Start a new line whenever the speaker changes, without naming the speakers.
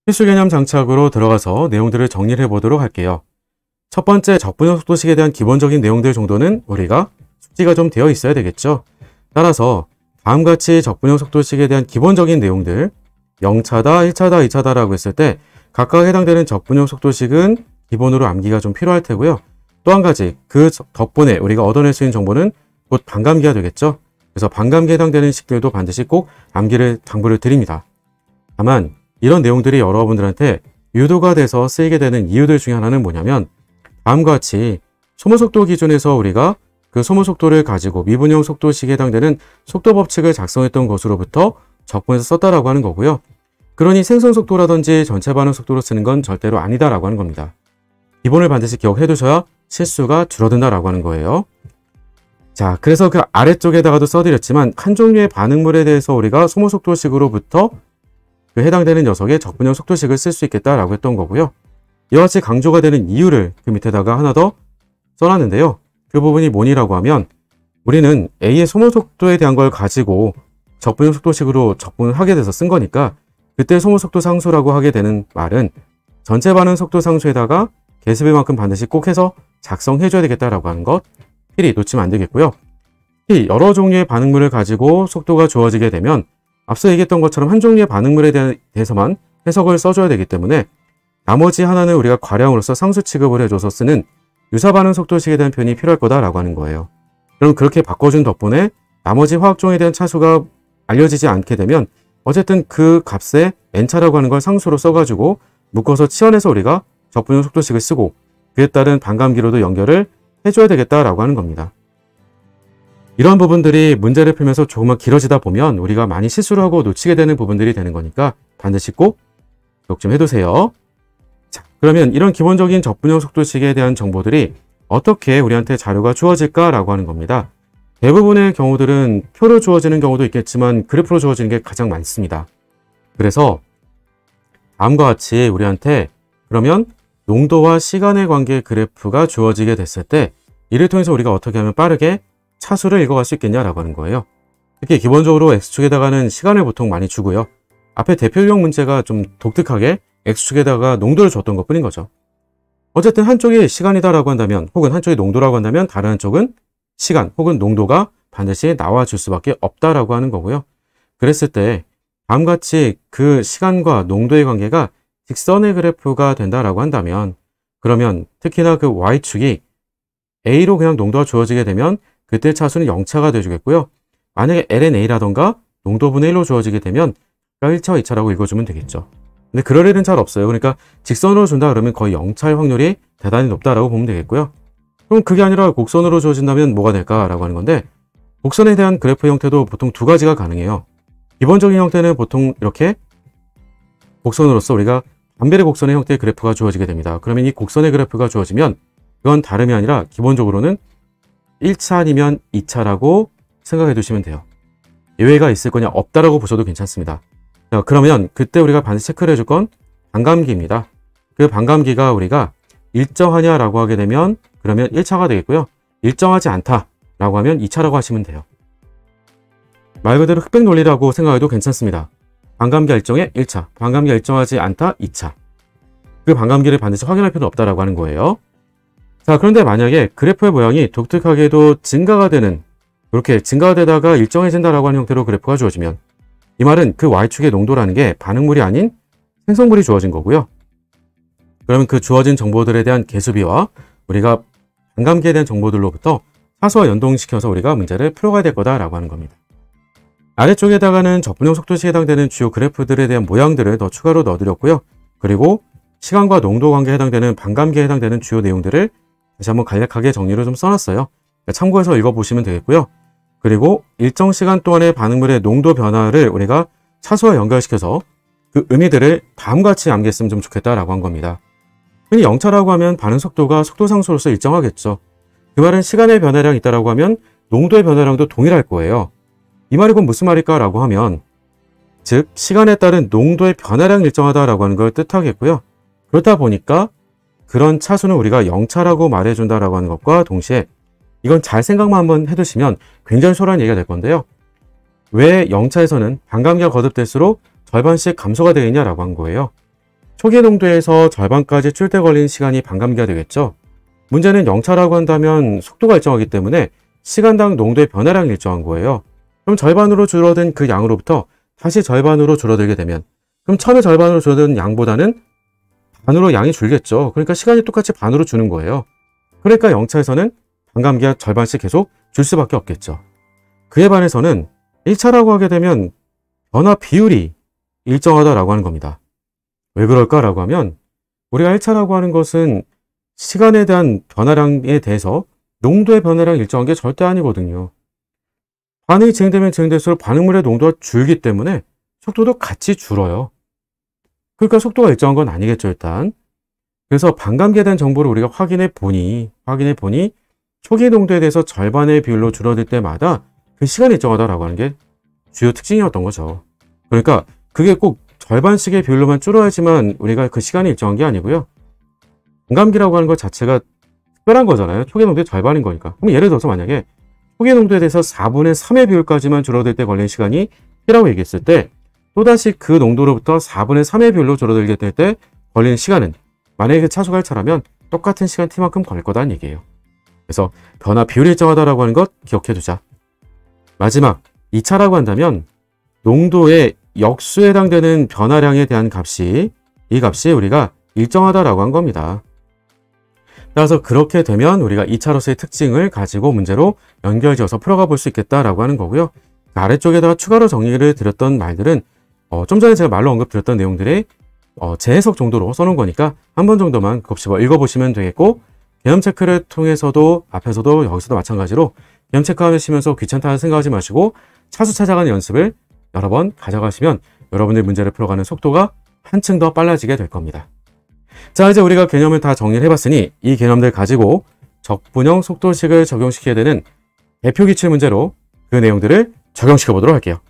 필수 개념 장착으로 들어가서 내용들을 정리를 해보도록 할게요. 첫 번째 적분형 속도식에 대한 기본적인 내용들 정도는 우리가 숙지가 좀 되어 있어야 되겠죠. 따라서 다음과 같이 적분형 속도식에 대한 기본적인 내용들 0차다, 1차다, 2차다라고 했을 때 각각 해당되는 적분형 속도식은 기본으로 암기가 좀 필요할 테고요. 또 한 가지 그 덕분에 우리가 얻어낼 수 있는 정보는 곧 반감기가 되겠죠. 그래서 반감기에 해당되는 식들도 반드시 꼭 암기를 당부를 드립니다. 다만 이런 내용들이 여러분들한테 유도가 돼서 쓰이게 되는 이유들 중에 하나는 뭐냐면 다음과 같이 소모속도 기준에서 우리가 그 소모속도를 가지고 미분형 속도식에 해당되는 속도 법칙을 작성했던 것으로부터 적분해서 썼다라고 하는 거고요. 그러니 생성속도라든지 전체 반응 속도로 쓰는 건 절대로 아니다라고 하는 겁니다. 기본을 반드시 기억해 두셔야 실수가 줄어든다라고 하는 거예요. 자, 그래서 그 아래쪽에다가도 써드렸지만 한 종류의 반응물에 대해서 우리가 소모속도식으로부터 그 해당되는 녀석의 적분형 속도식을 쓸 수 있겠다라고 했던 거고요. 이와 같이 강조가 되는 이유를 그 밑에다가 하나 더 써놨는데요. 그 부분이 뭐니라고 하면 우리는 A의 소모속도에 대한 걸 가지고 적분형 속도식으로 적분을 하게 돼서 쓴 거니까 그때 소모속도 상수라고 하게 되는 말은 전체 반응 속도 상수에다가 개수비만큼 반드시 꼭 해서 작성해줘야 되겠다라고 하는 것 필히 놓치면 안 되겠고요. 특히 여러 종류의 반응물을 가지고 속도가 주어지게 되면 앞서 얘기했던 것처럼 한 종류의 반응물에 대해서만 해석을 써줘야 되기 때문에 나머지 하나는 우리가 과량으로서 상수 취급을 해줘서 쓰는 유사반응 속도식에 대한 표현이 필요할 거다라고 하는 거예요. 그럼 그렇게 바꿔준 덕분에 나머지 화학종에 대한 차수가 알려지지 않게 되면 어쨌든 그 값에 n차라고 하는 걸 상수로 써가지고 묶어서 치환해서 우리가 적분형 속도식을 쓰고 그에 따른 반감기로도 연결을 해줘야 되겠다라고 하는 겁니다. 이런 부분들이 문제를 풀면서 조금만 길어지다 보면 우리가 많이 실수를 하고 놓치게 되는 부분들이 되는 거니까 반드시 꼭 기억 좀 해두세요. 자, 그러면 이런 기본적인 적분형 속도식에 대한 정보들이 어떻게 우리한테 자료가 주어질까라고 하는 겁니다. 대부분의 경우들은 표로 주어지는 경우도 있겠지만 그래프로 주어지는 게 가장 많습니다. 그래서 다음과 같이 우리한테 그러면 농도와 시간의 관계 그래프가 주어지게 됐을 때 이를 통해서 우리가 어떻게 하면 빠르게 차수를 읽어갈 수 있겠냐라고 하는 거예요. 특히 기본적으로 X축에다가는 시간을 보통 많이 주고요. 앞에 대표용 문제가 좀 독특하게 X축에다가 농도를 줬던 것 뿐인 거죠. 어쨌든 한쪽이 시간이다라고 한다면 혹은 한쪽이 농도라고 한다면 다른 한쪽은 시간 혹은 농도가 반드시 나와줄 수밖에 없다라고 하는 거고요. 그랬을 때 다음같이 그 시간과 농도의 관계가 직선의 그래프가 된다라고 한다면 그러면 특히나 그 Y축이 A로 그냥 농도가 주어지게 되면 그때 차수는 0차가 되어주겠고요. 만약에 LNA라던가 농도분의 1로 주어지게 되면 1차와 2차라고 읽어주면 되겠죠. 근데 그럴 일은 잘 없어요. 그러니까 직선으로 준다 그러면 거의 0차일 확률이 대단히 높다라고 보면 되겠고요. 그럼 그게 아니라 곡선으로 주어진다면 뭐가 될까라고 하는 건데 곡선에 대한 그래프 형태도 보통 두 가지가 가능해요. 기본적인 형태는 보통 이렇게 곡선으로서 우리가 반비례 곡선의 형태의 그래프가 주어지게 됩니다. 그러면 이 곡선의 그래프가 주어지면 이건 다름이 아니라 기본적으로는 1차 아니면 2차라고 생각해 두시면 돼요. 예외가 있을 거냐 없다라고 보셔도 괜찮습니다. 자, 그러면 그때 우리가 반드시 체크를 해줄 건 반감기입니다. 그 반감기가 우리가 일정하냐라고 하게 되면 그러면 1차가 되겠고요. 일정하지 않다라고 하면 2차라고 하시면 돼요. 말 그대로 흑백 논리라고 생각해도 괜찮습니다. 반감기가 일정해 1차, 반감기가 일정하지 않다 2차. 그 반감기를 반드시 확인할 필요는 없다라고 하는 거예요. 자, 그런데 만약에 그래프의 모양이 독특하게도 증가가 되는 이렇게 증가가 되다가 일정해진다라고 하는 형태로 그래프가 주어지면 이 말은 그 Y축의 농도라는 게 반응물이 아닌 생성물이 주어진 거고요. 그러면 그 주어진 정보들에 대한 개수비와 우리가 반감기에 대한 정보들로부터 차수와 연동시켜서 우리가 문제를 풀어가야 될 거다라고 하는 겁니다. 아래쪽에다가는 적분형 속도식에 해당되는 주요 그래프들에 대한 모양들을 더 추가로 넣어드렸고요. 그리고 시간과 농도 관계에 해당되는 반감기에 해당되는 주요 내용들을 다시 한번 간략하게 정리를 좀 써놨어요. 참고해서 읽어보시면 되겠고요. 그리고 일정 시간 동안의 반응물의 농도 변화를 우리가 차수와 연결시켜서 그 의미들을 다음과 같이 암기했으면 좀 좋겠다라고 한 겁니다. 흔히 0차라고 하면 반응 속도가 속도 상수로서 일정하겠죠. 그 말은 시간의 변화량이 있다라고 하면 농도의 변화량도 동일할 거예요. 이 말이 곧 무슨 말일까라고 하면 즉 시간에 따른 농도의 변화량이 일정하다라고 하는 걸 뜻하겠고요. 그렇다 보니까 그런 차수는 우리가 0차라고 말해준다라고 하는 것과 동시에 이건 잘 생각만 한번 해두시면 굉장히 소홀한 얘기가 될 건데요. 왜 0차에서는 반감기가 거듭될수록 절반씩 감소가 되겠냐라고 한 거예요. 초기 농도에서 절반까지 줄 때 걸리는 시간이 반감기가 되겠죠. 문제는 0차라고 한다면 속도가 일정하기 때문에 시간당 농도의 변화량이 일정한 거예요. 그럼 절반으로 줄어든 그 양으로부터 다시 절반으로 줄어들게 되면 그럼 처음에 절반으로 줄어든 양보다는 반으로 양이 줄겠죠. 그러니까 시간이 똑같이 반으로 주는 거예요. 그러니까 0차에서는 반감기가 절반씩 계속 줄 수밖에 없겠죠. 그에 반해서는 1차라고 하게 되면 변화 비율이 일정하다라고 하는 겁니다. 왜 그럴까라고 하면 우리가 1차라고 하는 것은 시간에 대한 변화량에 대해서 농도의 변화량이 일정한 게 절대 아니거든요. 반응이 진행되면 진행될수록 반응물의 농도가 줄기 때문에 속도도 같이 줄어요. 그러니까 속도가 일정한 건 아니겠죠, 일단. 그래서 반감기에 대한 정보를 우리가 확인해 보니 초기 농도에 대해서 절반의 비율로 줄어들 때마다 그 시간이 일정하다라고 하는 게 주요 특징이었던 거죠. 그러니까 그게 꼭 절반씩의 비율로만 줄어야지만 우리가 그 시간이 일정한 게 아니고요. 반감기라고 하는 것 자체가 특별한 거잖아요. 초기 농도의 절반인 거니까. 그럼 예를 들어서 만약에 초기 농도에 대해서 4분의 3의 비율까지만 줄어들 때 걸리는 시간이 T라고 얘기했을 때 또다시 그 농도로부터 4분의 3의 비율로 줄어들게 될 때 걸리는 시간은 만약에 그 차수가 1차라면 똑같은 시간 T만큼 걸릴 거다는 얘기예요. 그래서 변화 비율이 일정하다라고 하는 것 기억해 두자. 마지막 2차라고 한다면 농도의 역수에 해당되는 변화량에 대한 이 값이 우리가 일정하다라고 한 겁니다. 따라서 그렇게 되면 우리가 2차로서의 특징을 가지고 문제로 연결지어서 풀어가 볼 수 있겠다라고 하는 거고요. 그 아래쪽에다가 추가로 정리를 드렸던 말들은 좀 전에 제가 말로 언급드렸던 내용들의 재해석 정도로 써놓은 거니까 한 번 정도만 곱씹어 읽어보시면 되겠고, 개념 체크를 통해서도 앞에서도 여기서도 마찬가지로 개념 체크하시면서 귀찮다 생각하지 마시고 차수 찾아가는 연습을 여러 번 가져가시면 여러분의 문제를 풀어가는 속도가 한층 더 빨라지게 될 겁니다. 자, 이제 우리가 개념을 다 정리를 해봤으니 이 개념들 가지고 적분형 속도식을 적용시켜야 되는 대표 기출 문제로 그 내용들을 적용시켜 보도록 할게요.